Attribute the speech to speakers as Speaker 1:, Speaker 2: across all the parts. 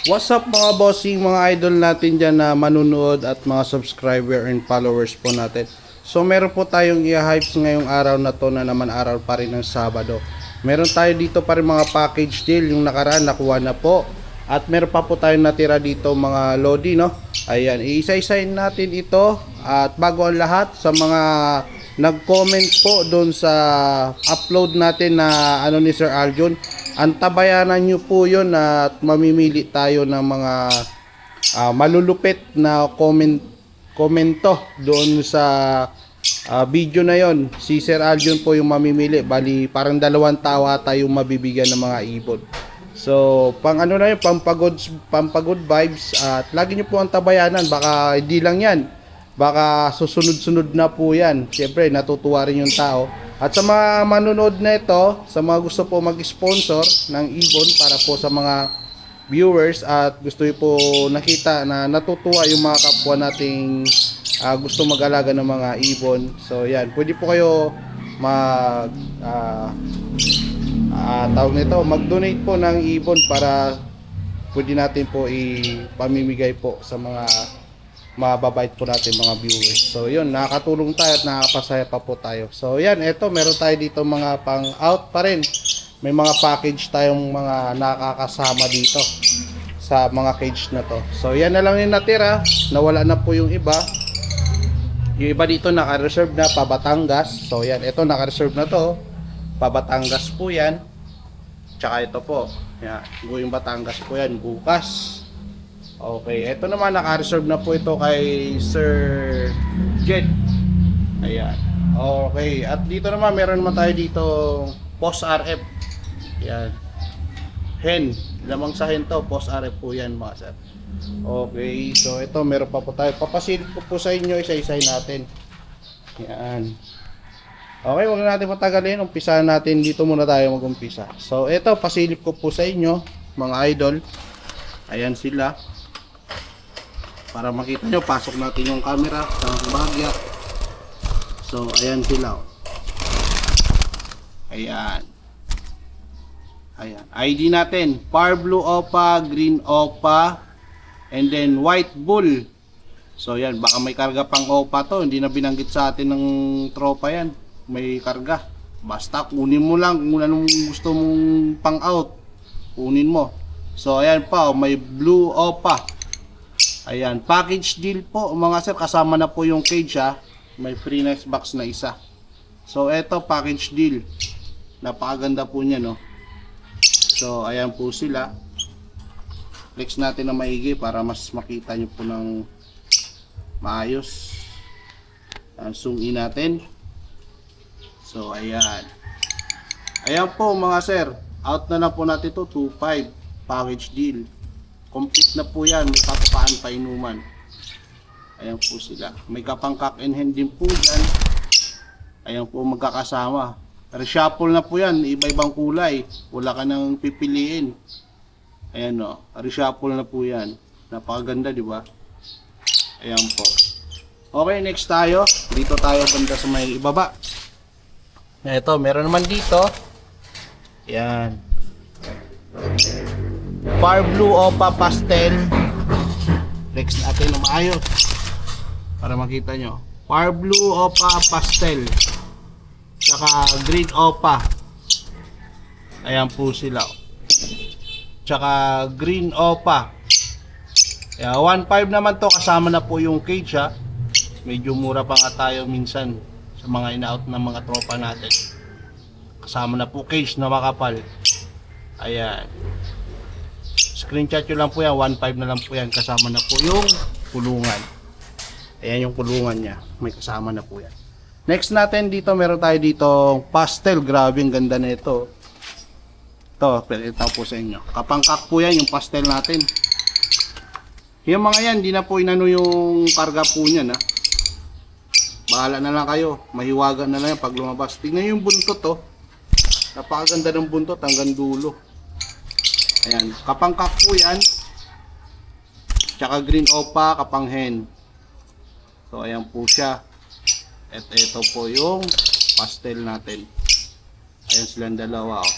Speaker 1: What's up mga bossing, mga idol natin dyan na manunood at mga subscriber and followers po natin. So meron po tayong i-hypes ngayong araw na to na naman araw pa rin ng Sabado. Meron tayo dito pa rin mga package deal, yung nakaraan nakuha na po. At meron pa po tayong natira dito mga Lodi, no? Ayan, iisa-isahin natin ito. At bago ang lahat, sa mga nag-comment po doon sa upload natin na ano ni Sir Aljon, antabayanan nyo po yun at mamimili tayo ng mga malulupit na komento doon sa video na yon. Si Sir Aljon po yung mamimili. Bali parang 2 tawa tayong mabibigyan ng mga ibon. So pang ano na yun, pampagod vibes. At lagi nyo po ang tabayanan. Baka hindi lang yan, baka susunod-sunod na po yan. Siyempre natutuwa rin yung tao. At sa mga manonood na ito, sa mga gusto po mag-sponsor ng ibon para po sa mga viewers at gusto po nakita na natutuwa yung mga kapwa nating gusto mag-alaga ng mga ibon. So yan, pwede po kayo tawag nito, mag-donate po ng ibon para pwede natin po ipamimigay po sa mga mababait po natin mga viewers. So yun, nakakatulong tayo at nakakapasaya pa po tayo. So yan, eto meron tayo dito mga pang out pa rin. May mga package tayong mga nakakasama dito sa mga cage na to. So yan na lang yung natira. Nawala na po yung iba. Yung iba dito naka-reserve na pa Batangas. So yan, eto naka-reserve na to pa Batangas po yan. Tsaka ito po, yan, yung Batangas po yan bukas. Okay, ito naman naka-reserve na po ito kay Sir Jed. Ayan. Okay, at dito naman meron naman tayo dito Post RF. Yan. Hen, lamang sa hen to, Post RF po yan mga sir. Okay, so ito meron pa po tayo. Papasilip po sa inyo, isa-isahin natin. Yan. Okay, wag na natin patagalin. Umpisahan natin, dito muna tayo mag-umpisa. So ito, pasilip ko po sa inyo mga idol. Ayan sila. Para makita nyo, pasok natin yung camera sa bahagya. So, ayan sila. Ayan. Ayan. ID natin, Par Blue Opa, Green Opa, and then White Bull. So, ayan. Baka may karga pang Opa to. Hindi na binanggit sa atin ng tropa yan. May karga. Basta kunin mo lang kung anong gusto mong pang out. Kunin mo. So, ayan pa. May Blue Opa. Ayan, package deal po mga sir, kasama na po yung cage ha. May free next box na isa. So eto package deal. Napakaganda po niya no. So ayan po sila. Flex natin na maigi para mas makita nyo po ng maayos. Zoom in natin. So ayan. Ayan po mga sir, out na po natin to 2.5 package deal. Complete na po yan, may papapaan pa inuman. Ayan po sila. May kapangkak and hand din po dyan. Ayan po magkakasama. Reshuffle na po yan, iba-ibang kulay. Wala ka nang pipiliin. Ayan o, reshuffle na po yan. Napakaganda, di ba? Ayan po. Okay, next tayo. Dito tayo banda sa may ibaba. Ito, meron naman dito. Ayan. Par Blue Opa Pastel. Flex natin na maayos para makita nyo. Par Blue Opa Pastel, tsaka Green Opa. Ayan po sila. Tsaka Green Opa. 1.5 naman to, kasama na po yung cage ha. Medyo mura pa nga tayo minsan sa mga ina-out ng mga tropa natin. Kasama na po cage na makapal. Ayan. Screenshot nyo lang po yan, 1.5 na lang po yan, kasama na po yung kulungan. Ayan yung kulungan nya, may kasama na po yan. Next natin dito, meron tayo dito pastel. Grabe ang ganda na ito. Ito, ito po sa inyo. Kapangkak po yan yung pastel natin. Yung mga yan, di na po inano yung karga po niyan ha. Bahala na lang kayo, mahiwagan na lang yan pag lumabas. Tingnan yung buntot oh. Napakaganda ng buntot hanggang dulo. Ayan, kapangkak po yan. Tsaka Green Opa, kapang hen. So ayan po siya. At ito po yung pastel natin. Ayan silang dalawa oh.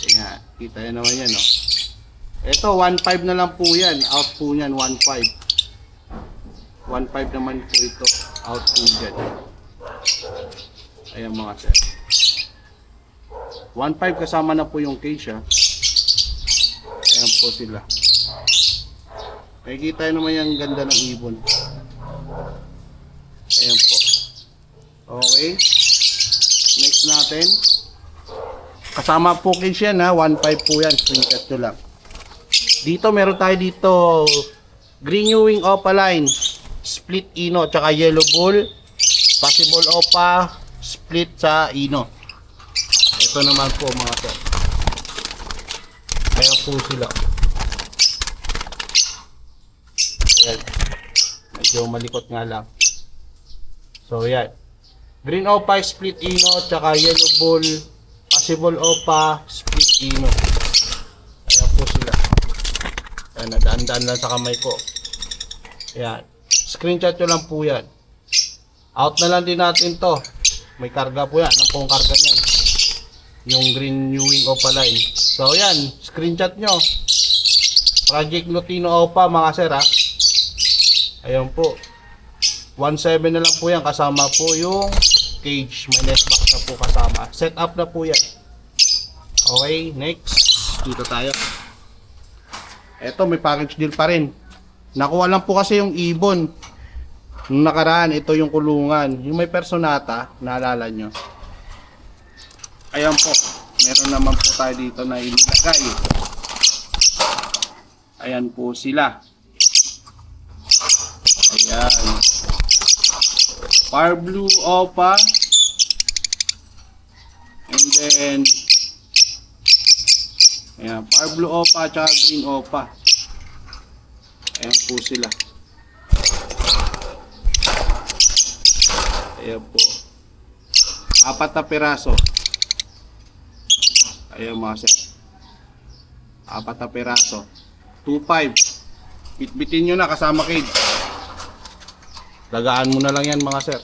Speaker 1: Ayan, kita nyo naman yan oh. Ito, 1.5 na lang po yan. Out po yan, 1.5. 1.5 naman po ito. Out po dyan. Ayan mga sir. 1.5 kasama na po yung cage ha. Ayan po sila. Makikita nyo naman yung ganda ng ibon. Ayan po. Okay. Next natin. Kasama po cage yan ha. 1.5 po yan. Screenshot nyo lang. Dito meron tayo dito green wing opaline, split ino, tsaka yellow bull, possible opa, split sa ino. Ito naman po mga sir. Ayan po sila. Ayan. Medyo malikot nga lang. So yan. Green opa, split ino, tsaka yellow bull, possible opa, split ino. Ayan po sila. Ayan, nadaan-daan lang sa kamay ko. Ayan. Screenshot nyo lang po yan. Out na lang din natin to. May karga po yan. Ano pong karga niyan? Yung green wing opaline. So yan. Screenshot nyo. Project Lutino Opa mga sir ha. Ayan po. 1.7 na lang po yan. Kasama po yung cage. May nest box na po kasama. Set up na po yan. Okay. Next. Dito tayo. Eto, may package deal pa rin. Nakuha lang po kasi yung ibon. Nung nakaraan, ito yung kulungan. Yung may personata, naalala nyo. Ayan po. Meron naman po tayo dito na ilagay. Ayan po sila. Ayan. Par blue opa. And then ayan, par blue opa at green opa. Ayan po sila. Ayan po. 4 na piraso. Ayan mga sir. 4 na piraso. 2.5. Bitbitin nyo na kasama cage. Lagaan mo na lang yan mga sir.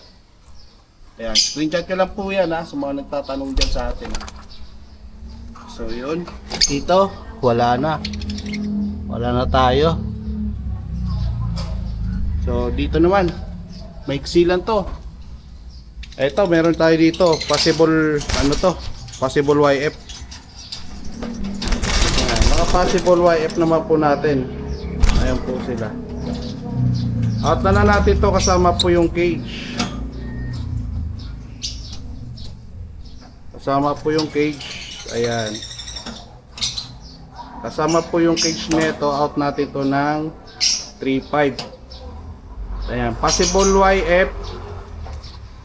Speaker 1: Ayan. Screenshot nyo lang po yan ha. Sa mga nagtatanong dyan sa atin ha. So yun. Dito, wala na. Wala na tayo. So dito naman, maiksi lang to. Eto, meron tayo dito. Possible, ano to? Possible YF. Ayan, mga possible YF naman po natin. Ayan po sila. Out na lang natin to kasama po yung cage. Kasama po yung cage. Ayan. Kasama po yung cage nito, out natin to ng 3.5. Ayan, possible YF,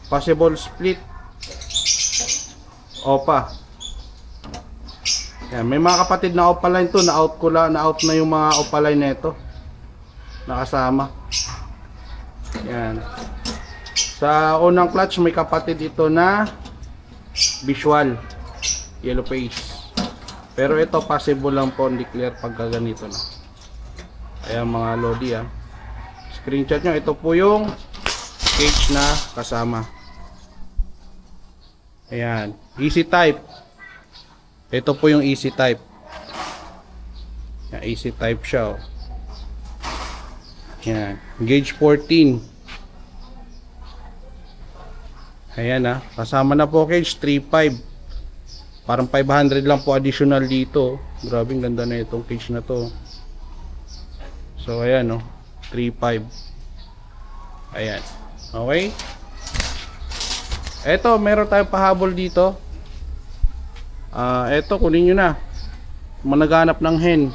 Speaker 1: possible split opa. Ayan, may mga kapatid na opaline to, na out ko lang, na out na yung mga opaline nito. Nakasama. Ayan. Sa unang clutch may kapatid ito na visual yellow face. Pero ito possible lang po, hindi clear pagka ganito na. Ayan mga lodi ha. Screenshot nyo. Ito po yung cage na kasama. Ayan. Easy type. Ito po yung easy type. Ayan, easy type siya. Oh. Ayan. Gauge 14. Ayan ha. Kasama na po cage 3.5. Parang 500 lang po additional dito. Grabe, ganda na itong cage na to. So ayan no, 3.5. Ayan. Okay. Eto, meron tayong pahabol dito. Eto, kunin nyo na. Managhanap ng hen.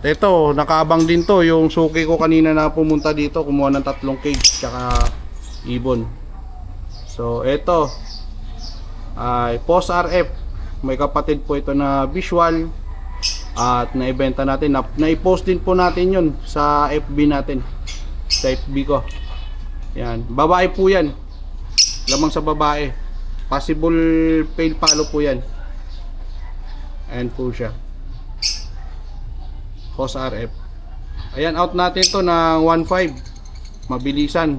Speaker 1: Eto, nakaabang din to. Yung suki ko kanina na pumunta dito, kumuha ng 3 cage tsaka ibon. So eto, Post RF, may kapatid po ito na visual at naibenta natin, na-post din po natin yun sa FB natin, sa FB ko. Yan, babae po yan, lamang sa babae, possible fail follow po yan. Ayan po siya, Post RF. Ayan, out natin to ng 1.5, mabilisan.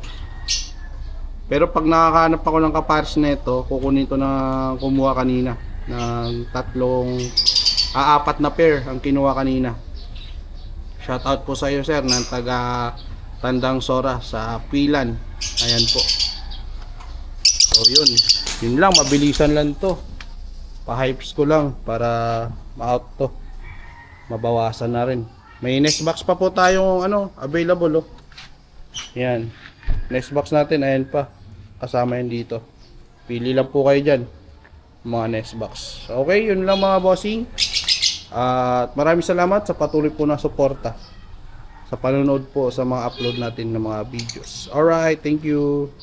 Speaker 1: Pero pag nakakahanap ako ng kapares nito, kukunin to na kumuha kanina ng 3 Apat na pair ang kinuha kanina. Shout out po sa iyo sir ng taga Tandang Sora sa Pilan. Ayan po. So yun. Yun lang, mabilisan lang to. Pa-hypes ko lang para ma-out to. Mabawasan na rin. May nest box pa po tayong available oh. Yan. Nest box natin, ayan pa. Kasama yan dito. Pili lang po kayo dyan. Mga nest box. Okay, yun lang mga bossing. At maraming salamat sa patuloy po na suporta sa panonood po sa mga upload natin ng mga videos. Alright, thank you.